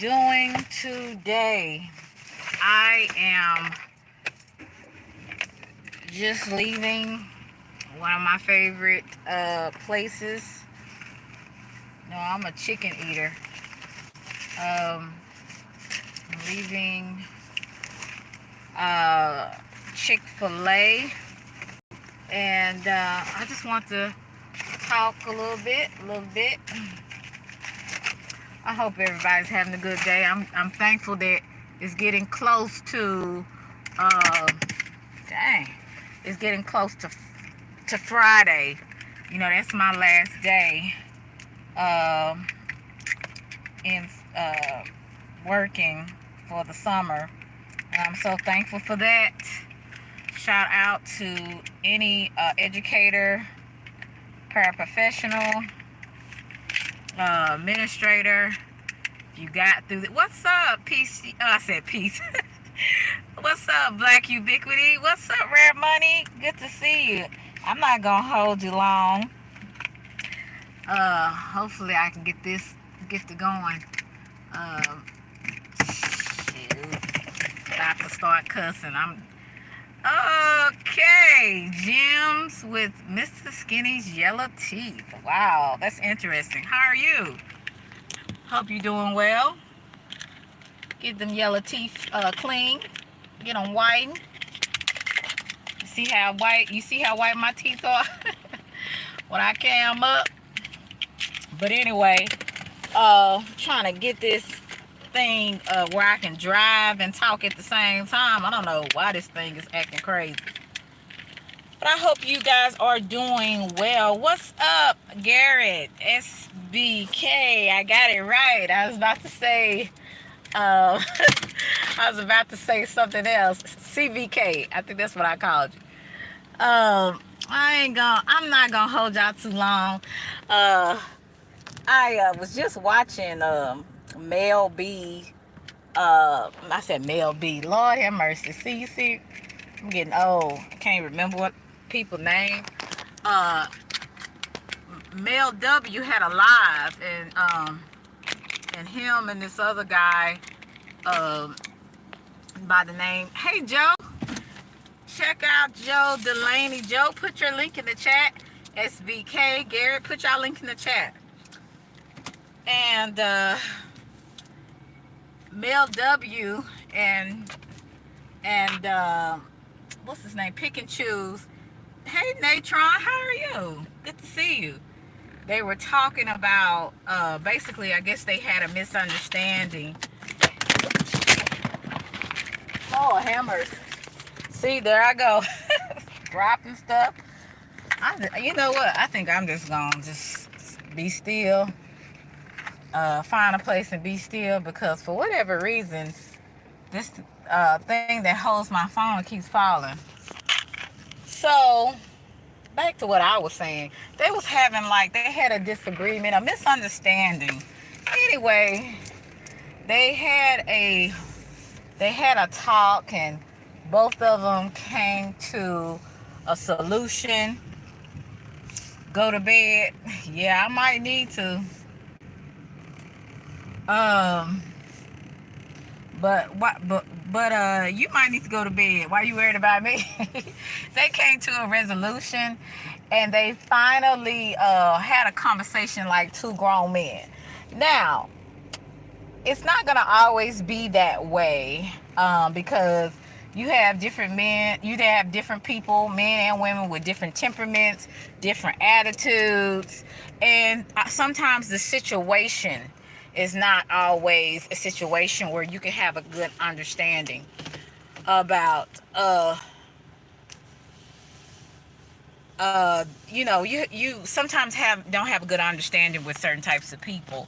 doing today? I am just leaving one of my favorite places. No, I'm a chicken eater. I'm leaving Chick-fil-A, and I just want to talk a little bit. I hope everybody's having a good day. I'm thankful that it's getting close to dang, it's getting close to Friday. You know, that's my last day in working for the summer. And I'm so thankful for that. Shout out to any educator, paraprofessional, administrator. You got through it. What's up, peace? Oh, I said peace. What's up, Black Ubiquity? What's up, Rare Money? Good to see you. I'm not gonna hold you long. Hopefully I can get to going. Shoot. About to start cussing. I'm okay. Gems with Mr. Skinny's yellow teeth. Wow, that's interesting. How are you? Hope you're doing well. Get them yellow teeth clean. Get them whitened. You see how white my teeth are when I came up. But anyway, trying to get this thing where I can drive and talk at the same time. I don't know why this thing is acting crazy. But I hope you guys are doing well. What's up, Garrett? SBK. I got it right. I was about to say something else. CVK. I think that's what I called you. I'm not gonna hold y'all too long. I was just watching Mel B. I said Mel B. Lord have mercy. See, I'm getting old. I can't remember what people's name. Mel W had a live, and him and this other guy by the name, hey Joe, check out Joe Delaney. Joe, put your link in the chat. SBK, Garrett, put y'all link in the chat. And Mel W and what's his name? Pick and Choose. Hey Natron, how are you? Good to see you. They were talking about basically, I guess they had a misunderstanding. Oh, hammers. See, there I go. Dropping stuff. You know what? I think I'm just gonna just be still. Find a place and be still, because for whatever reason, this thing that holds my phone keeps falling. So back to what I was saying. They had a disagreement, a misunderstanding. Anyway, they had a talk, and both of them came to a solution. Go to bed. Yeah, I might need to. But you might need to go to bed. Why you worried about me? They came to a resolution, and they finally had a conversation like two grown men. Now, it's not gonna always be that way, because you have different men, you have different people, men and women, with different temperaments, different attitudes, and sometimes the situation is not always a situation where you can have a good understanding about you sometimes don't have a good understanding with certain types of people.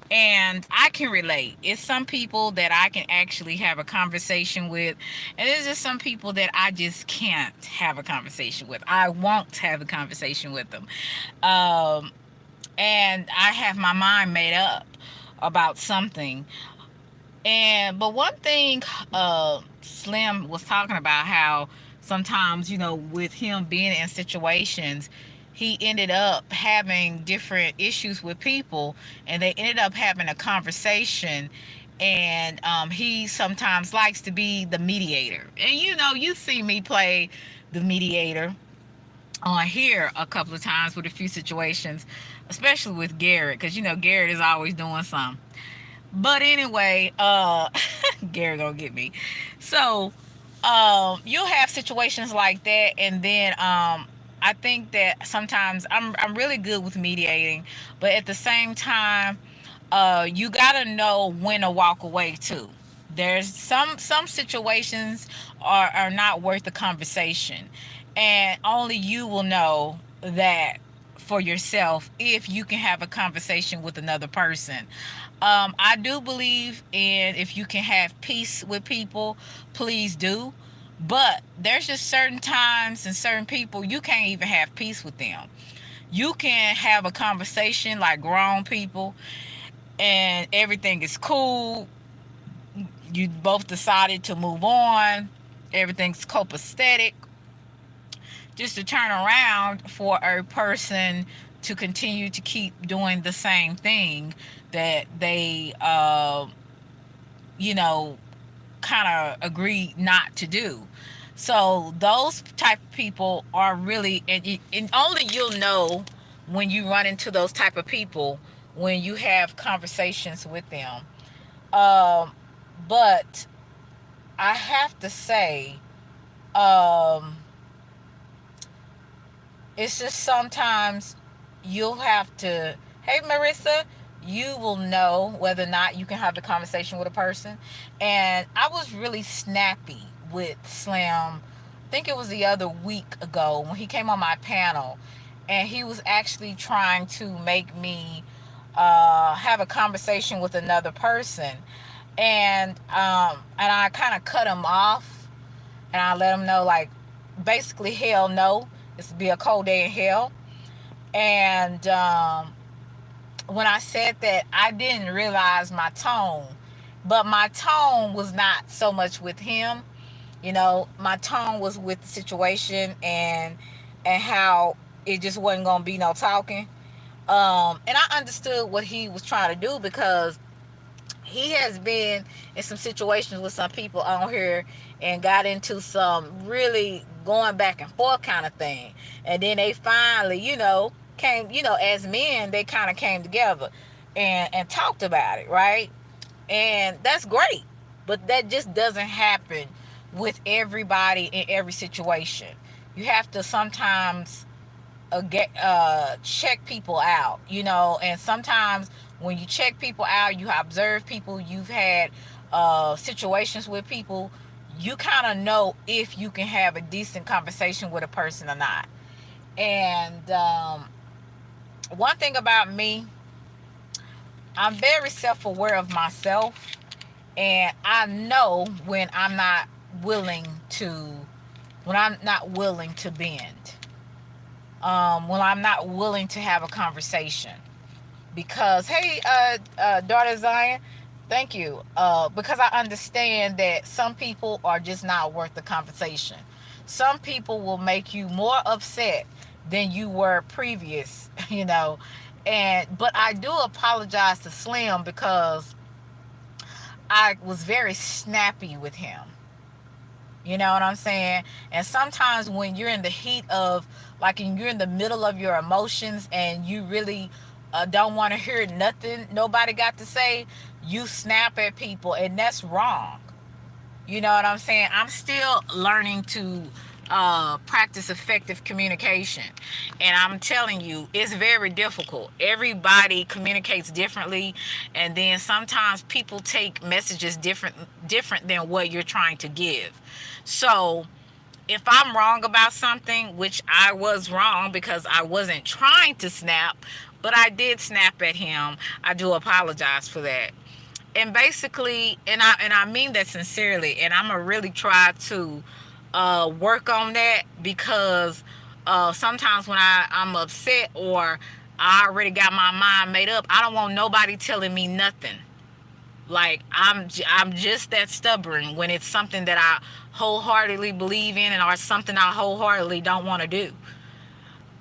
And I can relate. It's some people that I can actually have a conversation with, and there's just some people that I just can't have a conversation with. I won't have a conversation with them. And I have my mind made up about something. But one thing, Slim was talking about how sometimes, with him being in situations, he ended up having different issues with people, and they ended up having a conversation, and he sometimes likes to be the mediator. And you see me play the mediator on here a couple of times with a few situations, especially with Garrett, because Garrett is always doing something. But anyway, Gary gonna get me. So, you'll have situations like that, and then I think that sometimes I'm really good with mediating, but at the same time, you gotta know when to walk away too. There's some situations are not worth the conversation, and only you will know that for yourself if you can have a conversation with another person. I do believe in, if you can have peace with people, please do. But there's just certain times and certain people you can't even have peace with them. You can have a conversation like grown people and everything is cool. You both decided to move on. Everything's copacetic. Just to turn around for a person to continue to keep doing the same thing that they you know kind of agreed not to do. So those type of people are really, and only you'll know when you run into those type of people when you have conversations with them. um but I have to say, um it's just sometimes you'll have to, hey Marissa, you will know whether or not you can have the conversation with a person. And I was really snappy with Slim. I think it was the other week ago when he came on my panel, and he was actually trying to make me have a conversation with another person. And I kind of cut him off, and I let him know, like, basically, hell no, it's be a cold day in hell. And when I said that, I didn't realize my tone, but my tone was not so much with him. My tone was with the situation, and how it just wasn't gonna be no talking. And I understood what he was trying to do, because he has been in some situations with some people on here and got into some really going back and forth kind of thing. And then they finally, came, as men, they kind of came together and talked about it, right? And that's great. But that just doesn't happen with everybody in every situation. You have to sometimes check people out, and sometimes when you check people out, you observe people, you've had situations with people, you kind of know if you can have a decent conversation with a person or not. And one thing about me, I'm very self-aware of myself, and I know willing to when I'm not willing to bend, when I'm not willing to have a conversation. Because, hey, daughter Zion, thank you. Because I understand that some people are just not worth the conversation. Some people will make you more upset than you were previous, but I do apologize to Slim, because I was very snappy with him. You know what I'm saying? And sometimes when you're in the heat of, like, and you're in the middle of your emotions, and you really don't want to hear nothing nobody got to say, you snap at people, and that's wrong. You know what I'm saying? I'm still learning to practice effective communication. And I'm telling you, it's very difficult. Everybody communicates differently. And then sometimes people take messages different than what you're trying to give. So if I'm wrong about something, which I was wrong because I wasn't trying to snap, but I did snap at him, I do apologize for that. And basically, and I mean that sincerely, and I'm gonna really try to work on that, because sometimes when I'm upset, or I already got my mind made up, I don't want nobody telling me nothing. Like, I'm just that stubborn when it's something that I wholeheartedly believe in, and or something I wholeheartedly don't want to do.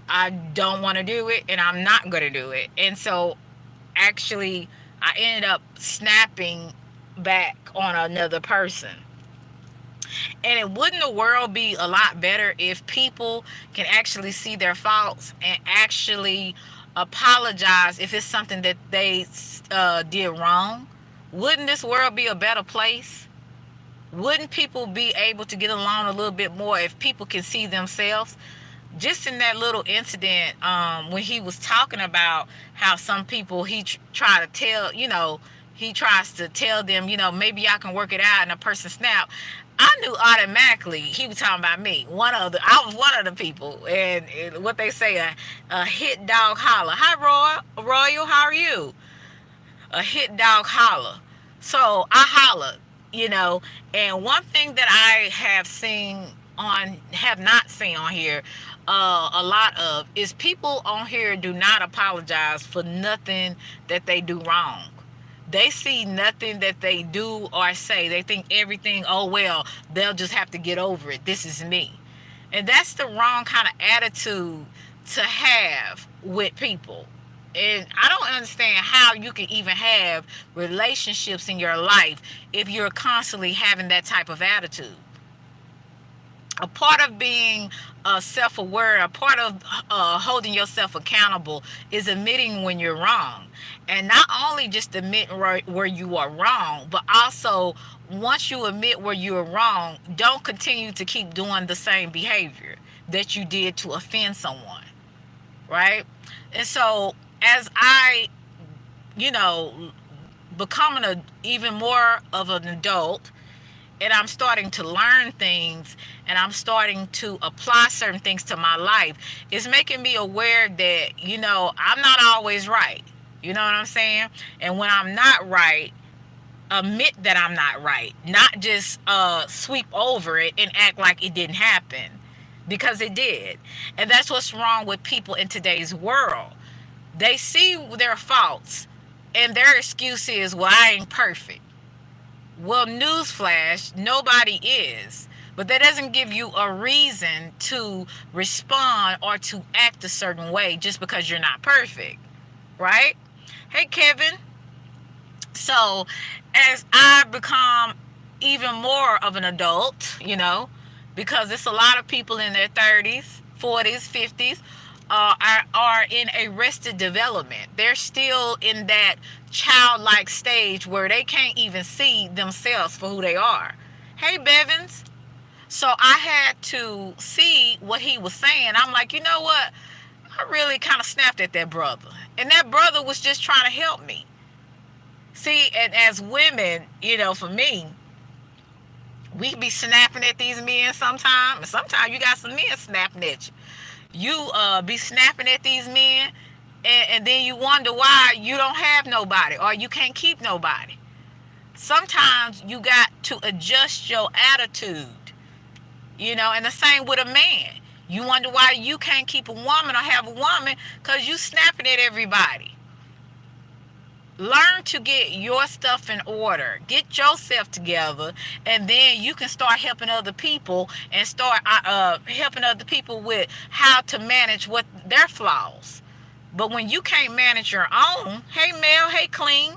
I don't want to do it, and I'm not going to do it. And so actually I ended up snapping back on another person. And it wouldn't the world be a lot better if people can actually see their faults and actually apologize if it's something that they did wrong? Wouldn't this world be a better place? Wouldn't people be able to get along a little bit more if people can see themselves? Just in that little incident, when he was talking about how some people he try to tell, he tries to tell them, maybe I can work it out, and a person snap. I knew automatically he was talking about me. I was one of the people, and what they say, a hit dog holler. Hi, Royal, how are you? A hit dog holler. So I hollered, and one thing that I have not seen on here a lot of is people on here do not apologize for nothing that they do wrong. They see nothing that they do or say. They think everything, oh well, they'll just have to get over it. This is me. And that's the wrong kind of attitude to have with people. And I don't understand how you can even have relationships in your life if you're constantly having that type of attitude. A part of being self-aware, a part of holding yourself accountable is admitting when you're wrong. And not only just admit where you are wrong, but also once you admit where you are wrong, don't continue to keep doing the same behavior that you did to offend someone, right? And so as I, you know, becoming even more of an adult, and I'm starting to learn things and I'm starting to apply certain things to my life, it's making me aware that, I'm not always right. You know what I'm saying? And when I'm not right, admit that I'm not right. Not just sweep over it and act like it didn't happen, because it did. And that's what's wrong with people in today's world. They see their faults and their excuse is, well, I ain't perfect. Well, newsflash, nobody is. But that doesn't give you a reason to respond or to act a certain way just because you're not perfect, right? Hey, Kevin. So, as I become even more of an adult, because it's a lot of people in their 30s, 40s, 50s are in arrested development. They're still in that childlike stage where they can't even see themselves for who they are. Hey, Bevins. So I had to see what he was saying. I'm like, you know what? I really kind of snapped at that brother. And that brother was just trying to help me. See, and as women, for me, we be snapping at these men sometimes. And sometimes you got some men snapping at you. You be snapping at these men, and then you wonder why you don't have nobody or you can't keep nobody. Sometimes you got to adjust your attitude, and the same with a man. You wonder why you can't keep a woman or have a woman because you snapping at everybody. Learn to get your stuff in order. Get yourself together, and then you can start helping other people and start helping other people with how to manage what their flaws. But when you can't manage your own, hey Mel, hey Clean,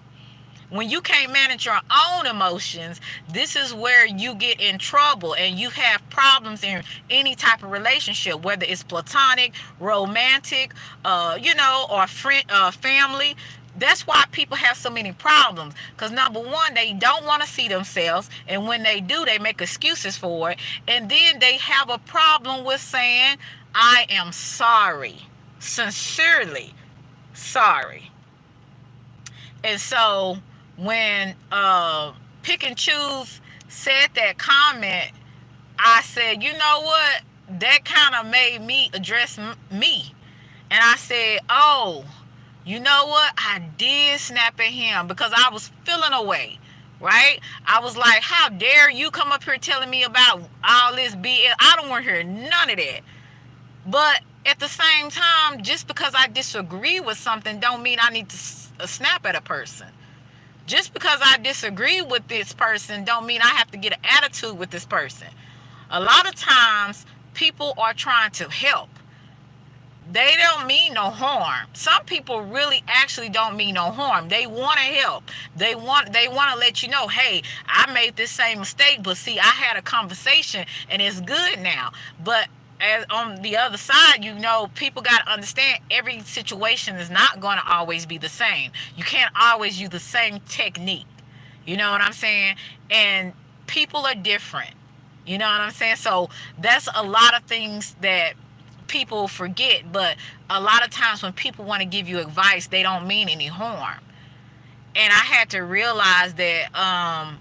when you can't manage your own emotions, this is where you get in trouble and you have problems in any type of relationship, whether it's platonic, romantic, or friend, family. That's why people have so many problems, because number one, they don't want to see themselves, and when they do, they make excuses for it, and then they have a problem with saying, I am sorry, sincerely sorry. And so when Pick and Choose said that comment, I said, you know what, that kind of made me address me. And I said, oh, you know what? I did snap at him because I was feeling away, right? I was like, how dare you come up here telling me about all this BS? I don't want to hear none of that. But at the same time, just because I disagree with something don't mean I need to snap at a person. Just because I disagree with this person don't mean I have to get an attitude with this person. A lot of times, people are trying to help. they don't mean no harm. Some people really actually don't mean no harm. They want to help. They want to let you know, hey, I made this same mistake, but see, I had a conversation and it's good now. But as on the other side, people got to understand every situation is not going to always be the same. You can't always use the same technique. You know what I'm saying? And people are different. You know what I'm saying? So that's a lot of things that people forget. But a lot of times when people want to give you advice, they don't mean any harm. And I had to realize that, I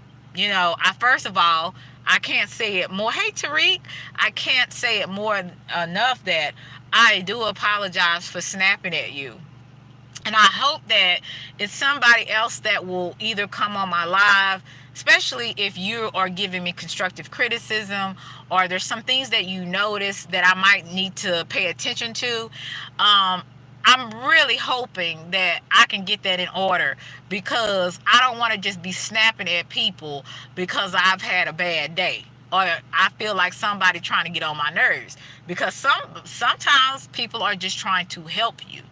first of all, I can't say it more. Hey, Tariq, I can't say it more enough that I do apologize for snapping at you. And I hope that it's somebody else that will either come on my live, especially if you are giving me constructive criticism, or there's some things that you notice that I might need to pay attention to. I'm really hoping that I can get that in order, because I don't want to just be snapping at people because I've had a bad day, or I feel like somebody trying to get on my nerves, because sometimes people are just trying to help you.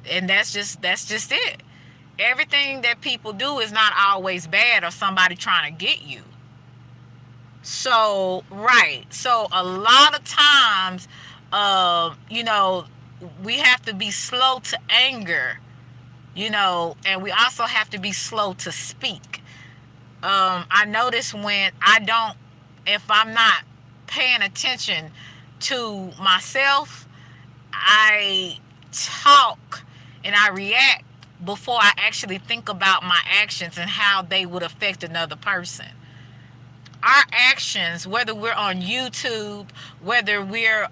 And that's just it. Everything that people do is not always bad or somebody trying to get you. So, right. So a lot of times, we have to be slow to anger, and we also have to be slow to speak. I notice when if I'm not paying attention to myself, I talk and I react before I actually think about my actions and how they would affect another person. Our actions, whether we're on YouTube, whether we're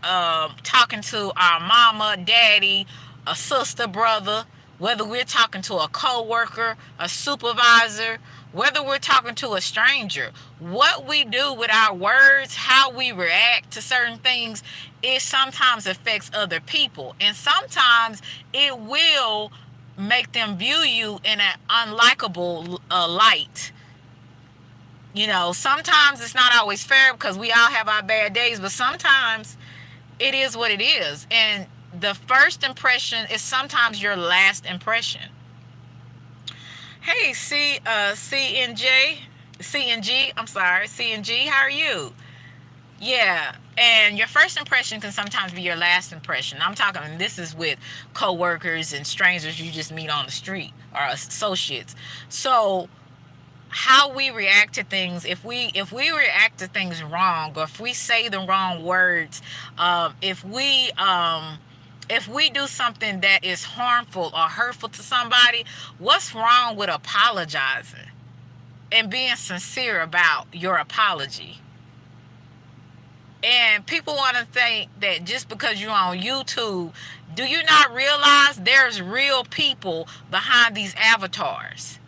talking to our mama, daddy, a sister, brother, whether we're talking to a coworker, a supervisor, whether we're talking to a stranger, what we do with our words, how we react to certain things, it sometimes affects other people. And sometimes it will make them view you in an unlikable light. Sometimes it's not always fair, because we all have our bad days, but sometimes it is what it is. And the first impression is sometimes your last impression. Hey, CNG, how are you? Yeah, and your first impression can sometimes be your last impression. I'm talking, and this is with coworkers and strangers you just meet on the street, or associates. So how we react to things, if we react to things wrong, or if we say the wrong words, if we do something that is harmful or hurtful to somebody, what's wrong with apologizing and being sincere about your apology? And people want to think that just because you're on YouTube, do you not realize there's real people behind these avatars?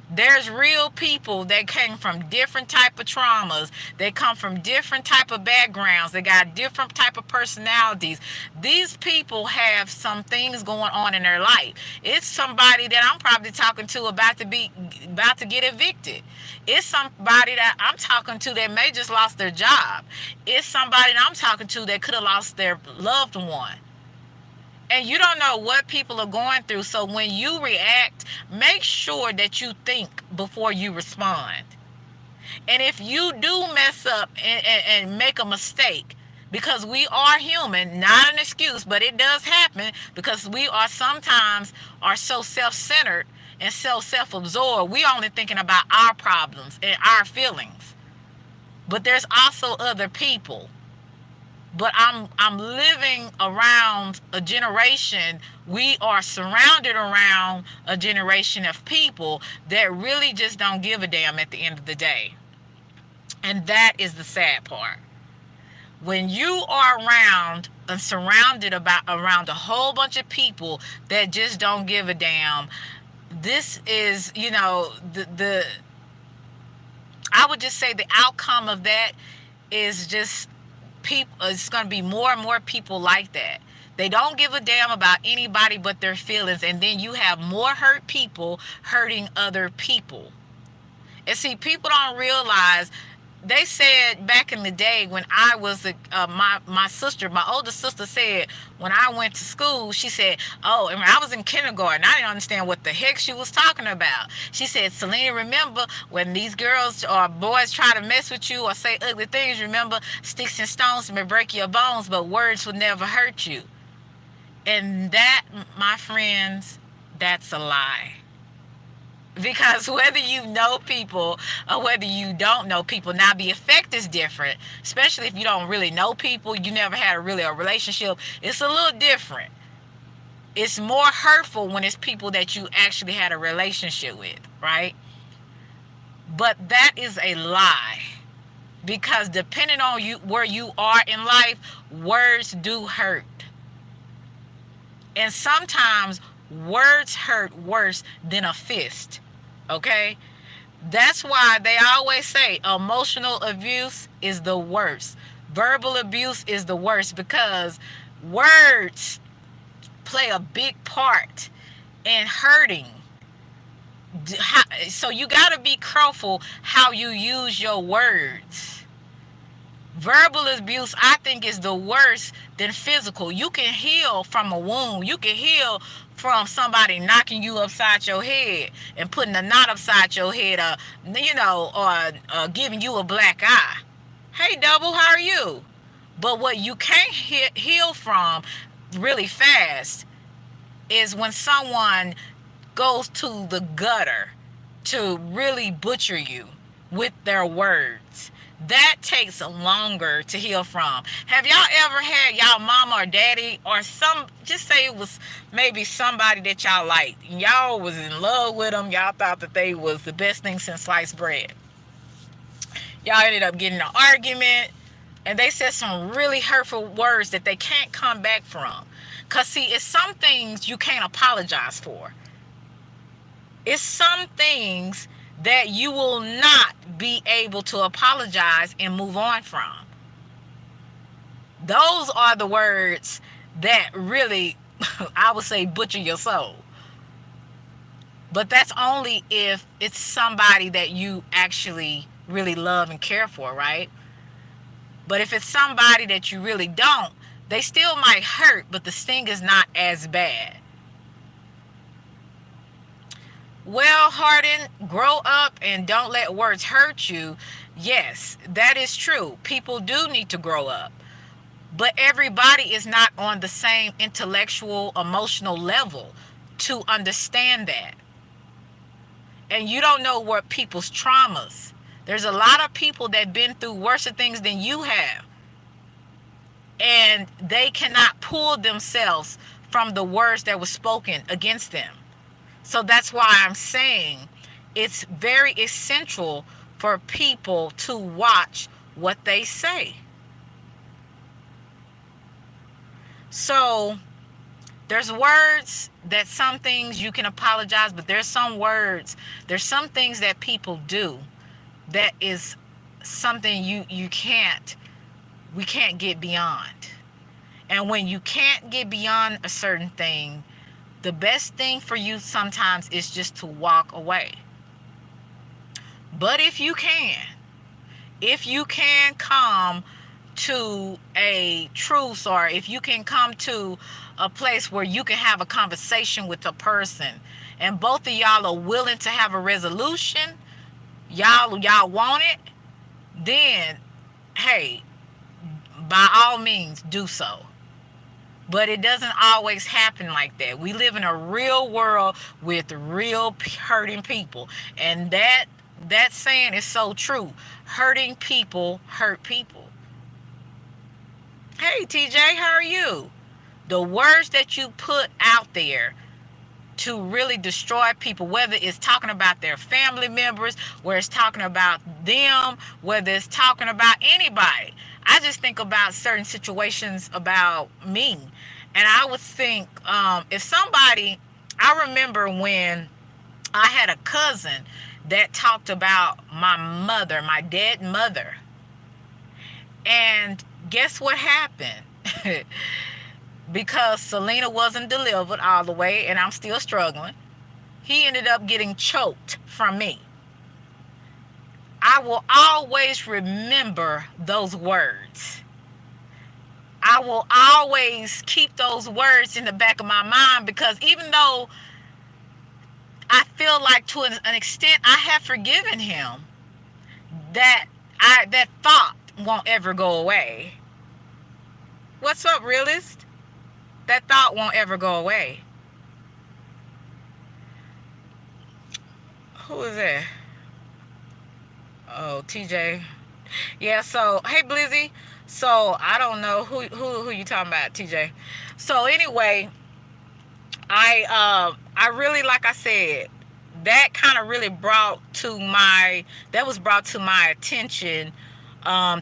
There's real people that came from different type of traumas. They come from different type of backgrounds. They got different type of personalities. These people have some things going on in their life. It's somebody that I'm probably talking to about to get evicted. It's somebody that I'm talking to that may just lost their job. It's somebody that I'm talking to that could have lost their loved one. And you don't know what people are going through. So when you react, make sure that you think before you respond. And if you do mess up and make a mistake, because we are human, not an excuse, but it does happen, because we are sometimes so self-centered and self-absorbed. We only thinking about our problems and our feelings. But there's also other people. But I'm living around a generation, we are surrounded around a generation of people that really just don't give a damn at the end of the day. And that is the sad part. When you are around and surrounded around a whole bunch of people that just don't give a damn, this is, the I would just say the outcome of that is just people. It's going to be more and more people like that. They don't give a damn about anybody but their feelings, and then you have more hurt people hurting other people. And see, people don't realize they said back in the day when I was my sister, my older sister said when I went to school, she said, oh, and when I was in kindergarten, I didn't understand what the heck she was talking about. She said, Selena, remember when these girls or boys try to mess with you or say ugly things, remember sticks and stones may break your bones, but words would never hurt you. And that, my friends, that's a lie. Because whether you know people or whether you don't know people, now the effect is different. Especially if you don't really know people, you never had a relationship. It's a little different. It's more hurtful when it's people that you actually had a relationship with, right? But that is a lie. Because depending on you where you are in life, words do hurt. And sometimes words hurt worse than a fist. Okay? That's why they always say emotional abuse is the worst. Verbal abuse is the worst because words play a big part in hurting. So you got to be careful how you use your words. Verbal abuse, I think, is the worst than physical. You can heal from a wound. You can heal from somebody knocking you upside your head and putting a knot upside your head, or giving you a black eye. Hey, Double, how are you? But what you can't heal from really fast is when someone goes to the gutter to really butcher you with their words. That takes longer to heal from. Have y'all ever had y'all mama or daddy or just say it was maybe somebody that y'all liked, and y'all was in love with them, y'all thought that they was the best thing since sliced bread. Y'all ended up getting an argument, and they said some really hurtful words that they can't come back from. Because, see, it's some things you can't apologize for. It's some things that you will not be able to apologize and move on from. Those are the words that really, I would say, butcher your soul. But that's only if it's somebody that you actually really love and care for, right? But if it's somebody that you really don't, they still might hurt, but the sting is not as bad. Well, Harden, grow up and don't let words hurt you. Yes, that is true. People do need to grow up. But everybody is not on the same intellectual, emotional level to understand that. And you don't know what people's traumas. There's a lot of people that have been through worse things than you have. And they cannot pull themselves from the words that were spoken against them. So that's why I'm saying it's very essential for people to watch what they say. So there's words that some things you can apologize, but there's some things that people do that is something we can't get beyond. And when you can't get beyond a certain thing, the best thing for you sometimes is just to walk away. But if you can come to a truce, or if you can come to a place where you can have a conversation with a person and both of y'all are willing to have a resolution, y'all want it, then hey, by all means do so. But it doesn't always happen like that. We live in a real world with real hurting people. And that saying is so true. Hurting people hurt people. Hey, TJ, how are you? The words that you put out there to really destroy people, whether it's talking about their family members, whether it's talking about them, whether it's talking about anybody. I just think about certain situations about me. And I would think, if somebody, I remember when I had a cousin that talked about my mother, my dead mother. And guess what happened? Because Selena wasn't delivered all the way and I'm still struggling, he ended up getting choked from me. I will always remember those words. I will always keep those words in the back of my mind, because even though I feel like to an extent I have forgiven him, that thought won't ever go away. What's up, realist? That thought won't ever go away. Who is that? Oh, TJ. Yeah, so hey Blizzy. So I don't know who you talking about, TJ. So anyway, I really, like I said, that kind of really was brought to my attention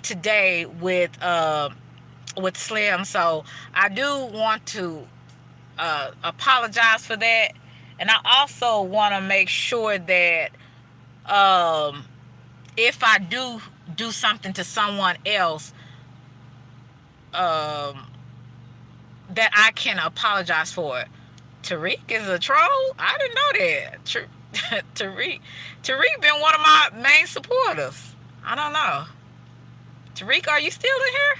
today with Slim. So I do want to apologize for that, and I also want to make sure that um, if I do something to someone else, um, that I can apologize for it. Tariq is a troll? I didn't know that. Tariq been one of my main supporters. I don't know. Tariq, are you still in here?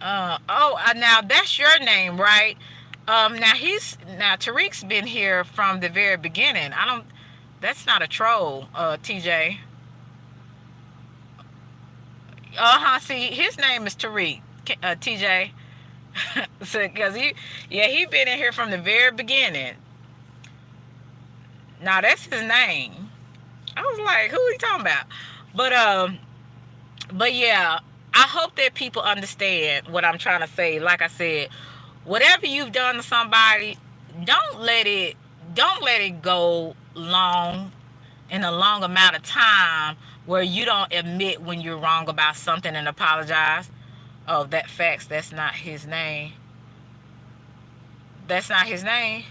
Now that's your name, right? Now Tariq's been here from the very beginning. That's not a troll, TJ. See, his name is Tariq, TJ. So, cause he been in here from the very beginning. Now that's his name. I was like, who are you talking about? But yeah, I hope that people understand what I'm trying to say. Like I said, whatever you've done to somebody, don't let it go long, in a long amount of time, where you don't admit when you're wrong about something and apologize. Oh, that's not his name. That's not his name.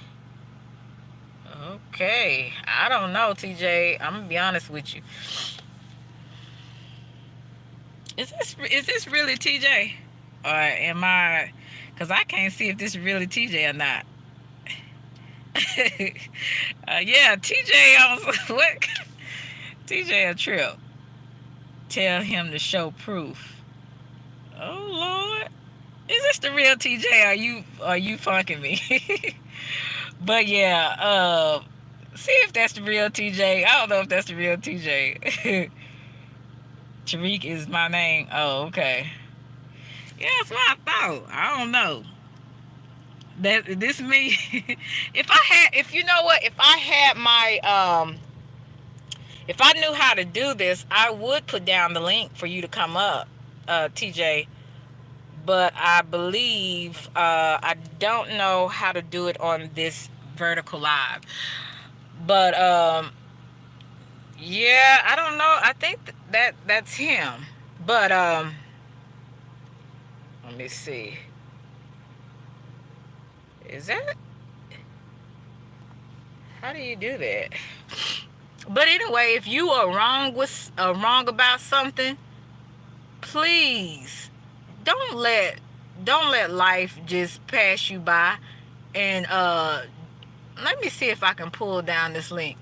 Okay, I don't know, TJ. I'm gonna be honest with you. Is this really TJ, or am I? Cause I can't see if this is really TJ or not. Yeah, TJ. I was what? TJ a trip. Tell him to show proof. Oh Lord, is this the real TJ? Are you funking me? But yeah, see if that's the real TJ. I don't know if that's the real TJ. Tariq is my name. Oh, okay. Yeah, that's what I thought. I don't know. That this me. If you know what, if I had my if I knew how to do this, I would put down the link for you to come up, TJ. But I believe I don't know how to do it on this vertical live. But yeah, I don't know. I think that's him. But let me see. Is that? How do you do that? But anyway, if you are wrong about something, please don't let life just pass you by. And let me see if I can pull down this link.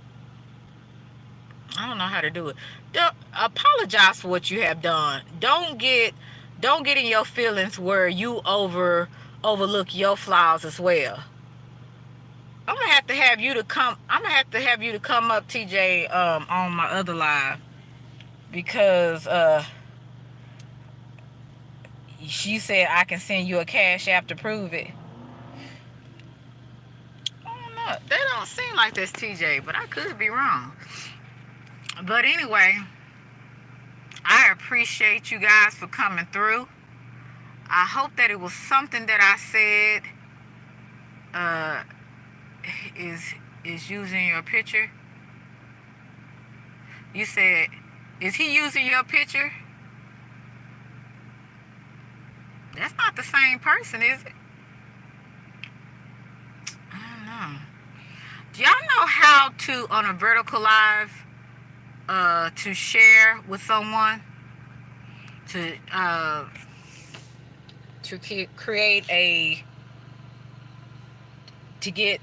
I don't know how to do it. Apologize for what you have done. Don't get in your feelings where you overlook your flaws as well. I'm gonna have to have you to come. I'm gonna have to have you to come up, TJ, on my other live, because she said I can send you a cash app to prove it. I don't know. That don't seem like that's TJ, but I could be wrong. But anyway, I appreciate you guys for coming through. I hope that it was something that I said is using your picture. You said, is he using your picture? That's not the same person, is it? I don't know. Do y'all know how to, on a vertical live, to share with someone, to create to get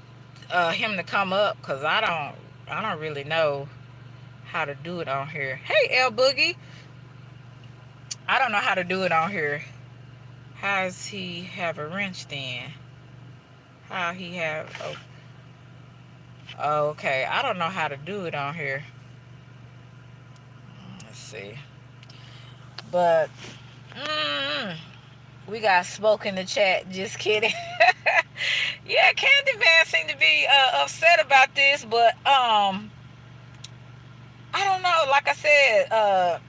him to come up? Because I don't, I don't really know how to do it on here. Hey, L Boogie. I don't know how to do it on here. How does he have a wrench then? How he have... Oh, okay. I don't know how to do it on here. Let's see. But... we got smoke in the chat. Just kidding. Yeah, Candyman seemed to be upset about this, but I don't know. Like I said,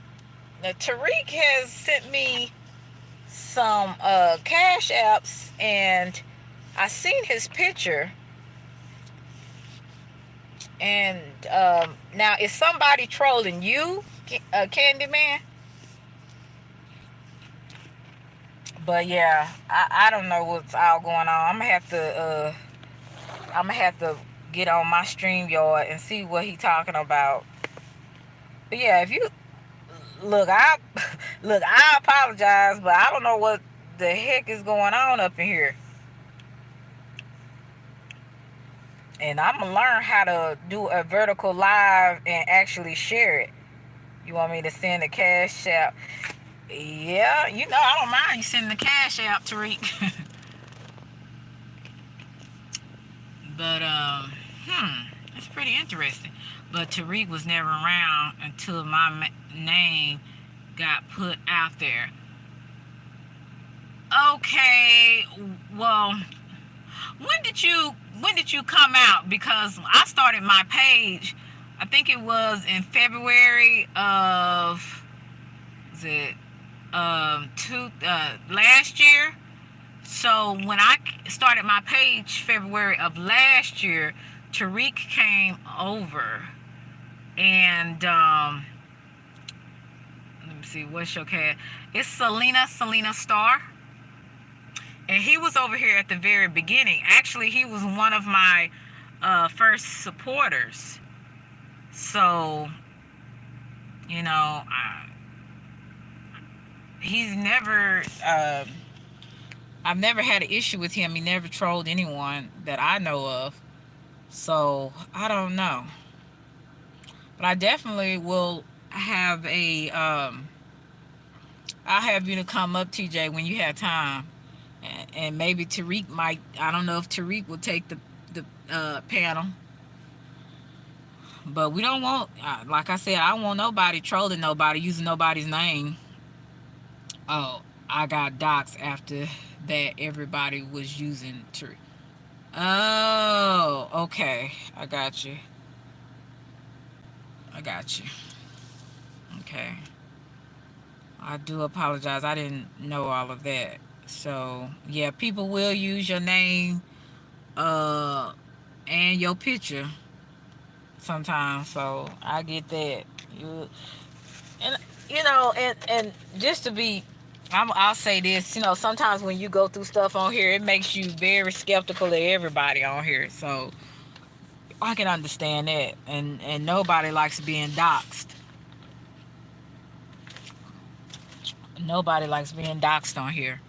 Tariq has sent me some cash apps, and I seen his picture. And now, is somebody trolling you, Candyman? But yeah, I don't know what's all going on. I'm gonna have to get on my StreamYard and see what he talking about. But yeah, if you look, I apologize, but I don't know what the heck is going on up in here. And I'm gonna learn how to do a vertical live and actually share it. You want me to send a cash app? Yeah, I don't mind you sending the cash app, Tariq. But it's pretty interesting. But Tariq was never around until my name got put out there. Okay, well, when did you come out? Because I started my page, I think it was in February of, was it last year. So when I started my page February of last year, Tariq came over, and let me see, what's your cat? It's Selena Star. And he was over here at the very beginning. Actually, he was one of my first supporters. So, he's never, I've never had an issue with him. He never trolled anyone that I know of. So, I don't know. But I definitely will have I'll have you to come up, TJ, when you have time. And maybe Tariq might, I don't know if Tariq will take the panel. But we don't want, like I said, I don't want nobody trolling nobody, using nobody's name. Oh, I got doxxed after that. Everybody was using Tariq. Oh, okay. I got you. Okay. I do apologize. I didn't know all of that. So, yeah, people will use your name and your picture sometimes. So, I get that. And just to be, I'll say this, sometimes when you go through stuff on here, it makes you very skeptical of everybody on here. So, I can understand that. And nobody likes being doxxed. Nobody likes being doxxed on here.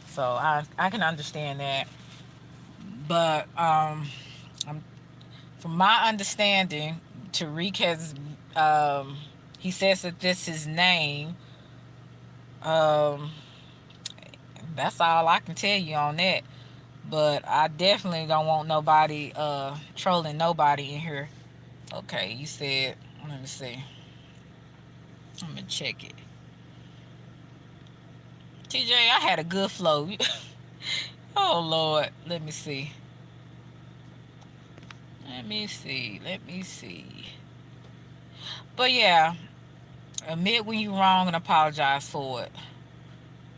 So I can understand that. But from my understanding, Tariq has he says that this is his name. That's all I can tell you on that. But I definitely don't want nobody trolling nobody in here. Okay, you said, let me see. Let me check it. TJ, I had a good flow. Oh, Lord. Let me see. But yeah, admit when you're wrong and apologize for it.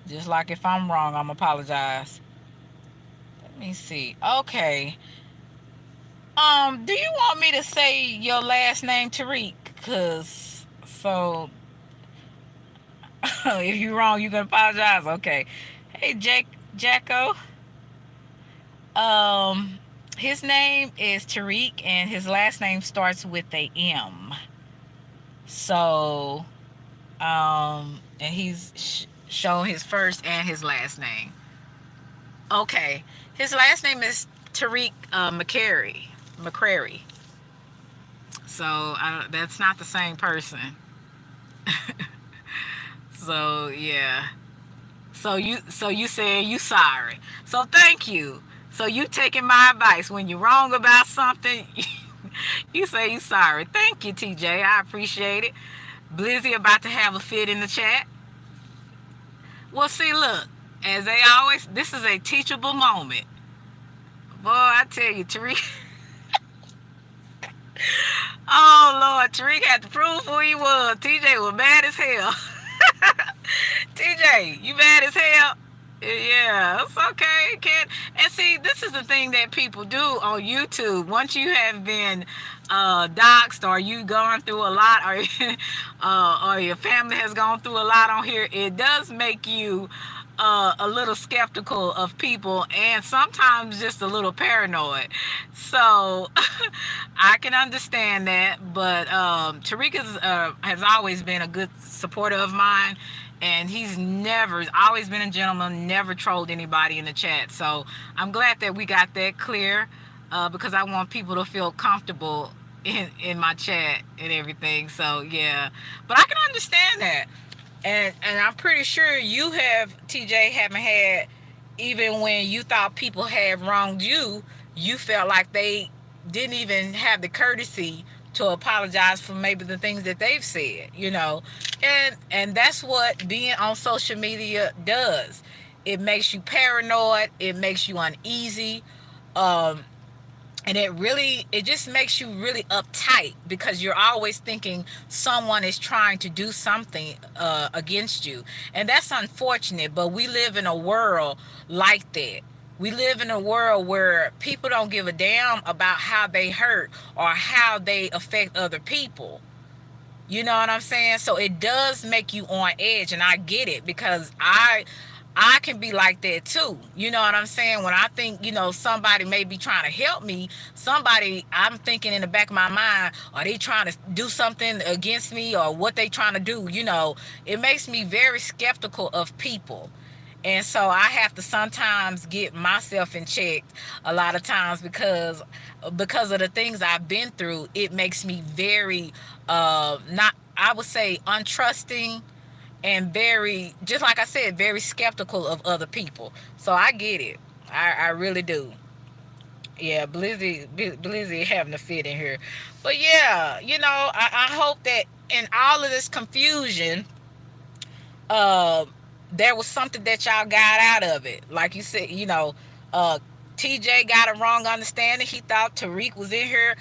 Just like if I'm wrong, I'm apologize. Let me see. Okay. Do you want me to say your last name, Tariq? Because, so, if you're wrong, you can apologize. Okay. Hey, Jacko. His name is Tariq, and his last name starts with a M. So, and he's shown his first and his last name. Okay. His last name is Tariq McCrary. So that's not the same person. So yeah. So you saying you sorry. So thank you. So you taking my advice when you're wrong about something. You say you sorry. Thank you, TJ. I appreciate it. Blizzy about to have a fit in the chat. Well, see, look, as they always, this is a teachable moment. Boy, I tell you, Tariq. Oh Lord, Tariq had to prove who he was. TJ was mad as hell. TJ, you mad as hell? Yeah, it's okay. Can't and see, this is the thing that people do on YouTube. Once you have been doxxed, or you gone through a lot, or your family has gone through a lot on here, it does make you a little skeptical of people, and sometimes just a little paranoid. So I can understand that, but Tariq has always been a good supporter of mine, and he's always been a gentleman, never trolled anybody in the chat. So I'm glad that we got that clear, because I want people to feel comfortable in my chat and everything. So yeah, but I can understand that. And I'm pretty sure you have, TJ, haven't had, even when you thought people had wronged you, you felt like they didn't even have the courtesy to apologize for maybe the things that they've said, and that's what being on social media does. It makes you paranoid, it makes you uneasy, um and it just makes you really uptight, because you're always thinking someone is trying to do something against you, and that's unfortunate. But we live in a world like that. We live in a world where people don't give a damn about how they hurt or how they affect other people. You know what I'm saying? So it does make you on edge, and I get it, because I can be like that too. You know what I'm saying? When I think, somebody may be trying to help me, I'm thinking in the back of my mind, are they trying to do something against me, or what they trying to do? It makes me very skeptical of people. And so I have to sometimes get myself in check a lot of times, because of the things I've been through. It makes me very not, I would say, untrusting, and very, just like I said, very skeptical of other people. So I get it. I really do. Yeah, Blizzy having a fit in here. But yeah, I hope that in all of this confusion, uh, there was something that y'all got out of it. Like you said, uh, TJ got a wrong understanding. He thought Tariq was in here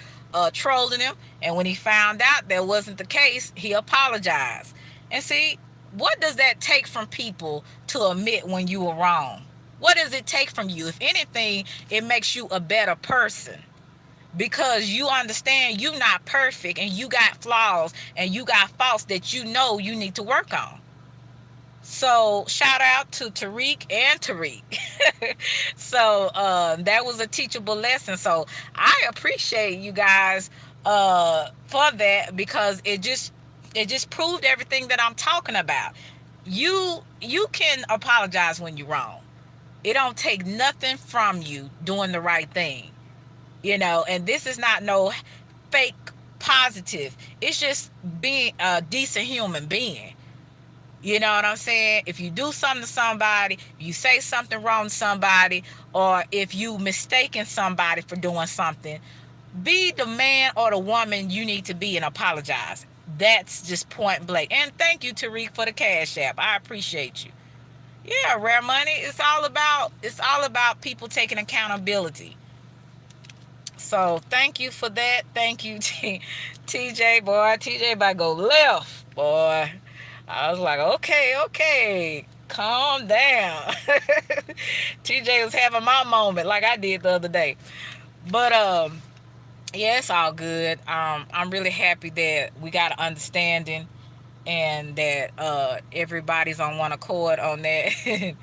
trolling him. And when he found out that wasn't the case, he apologized. And see, what does that take from people to admit when you were wrong? What does it take from you? If anything, it makes you a better person, because you understand you're not perfect, and you got flaws, and you got faults that you need to work on. So shout out to Tariq and Tariq. So that was a teachable lesson. So I appreciate you guys for that, because it just proved everything that I'm talking about. You can apologize when you're wrong. It don't take nothing from you doing the right thing. And this is not no fake positive. It's just being a decent human being. You know what I'm saying? If you do something to somebody, if you say something wrong to somebody, or if you mistaken somebody for doing something, be the man or the woman you need to be and apologize. That's just point blank. And thank you, Tariq, for the cash app. I appreciate you. Yeah, Rare Money. It's all about people taking accountability. So thank you for that. Thank you, TJ, boy. TJ about to go left, boy. I was like, okay, calm down. TJ was having my moment like I did the other day. But yeah, it's all good. I'm really happy that we got an understanding, and that everybody's on one accord on that.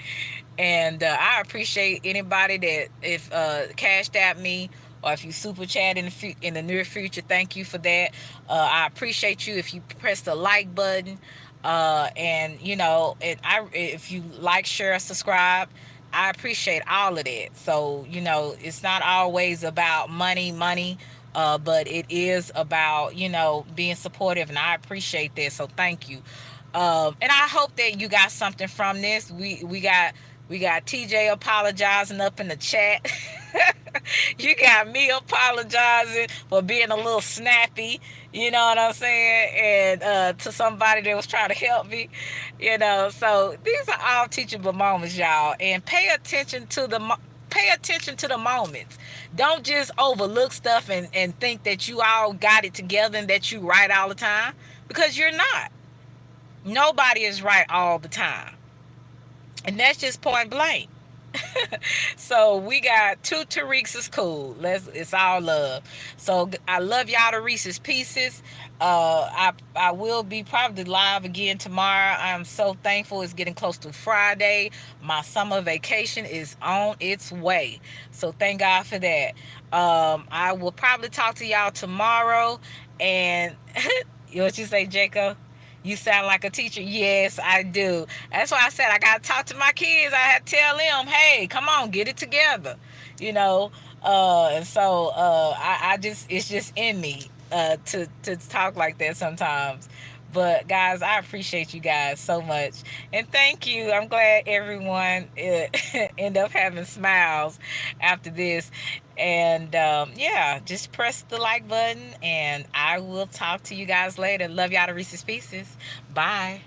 And I appreciate anybody that, if cashed at me, or if you super chat in the near future. Thank you for that. I appreciate you if you press the like button, and if you like, share, subscribe. I appreciate all of that. So it's not always about money, but it is about, you know, being supportive, and I appreciate that. So thank you. And I hope that you got something from this. We got TJ apologizing up in the chat. You got me apologizing for being a little snappy, you know what I'm saying? And to somebody that was trying to help me, you know. So these are all teachable moments, y'all. And pay attention to the moments. Don't just overlook stuff and think that you all got it together and that you right all the time, because you're not. Nobody is right all the time. And that's just point blank. So we got two Tariqs is cool. It's all love. So I love y'all to Reese's Pieces. I will be probably live again tomorrow. I'm so thankful. It's getting close to Friday. My summer vacation is on its way. So thank God for that. I will probably talk to y'all tomorrow. And what you say, Jacob? You sound like a teacher. Yes, I do. That's why I said I gotta talk to my kids. I had to tell them, hey, come on, get it together. You know. And so I just, it's just in me to talk like that sometimes. But guys, I appreciate you guys so much, and thank you. I'm glad everyone end up having smiles after this. And yeah, just press the like button, and I will talk to you guys later. Love y'all to Reese's Pieces. Bye.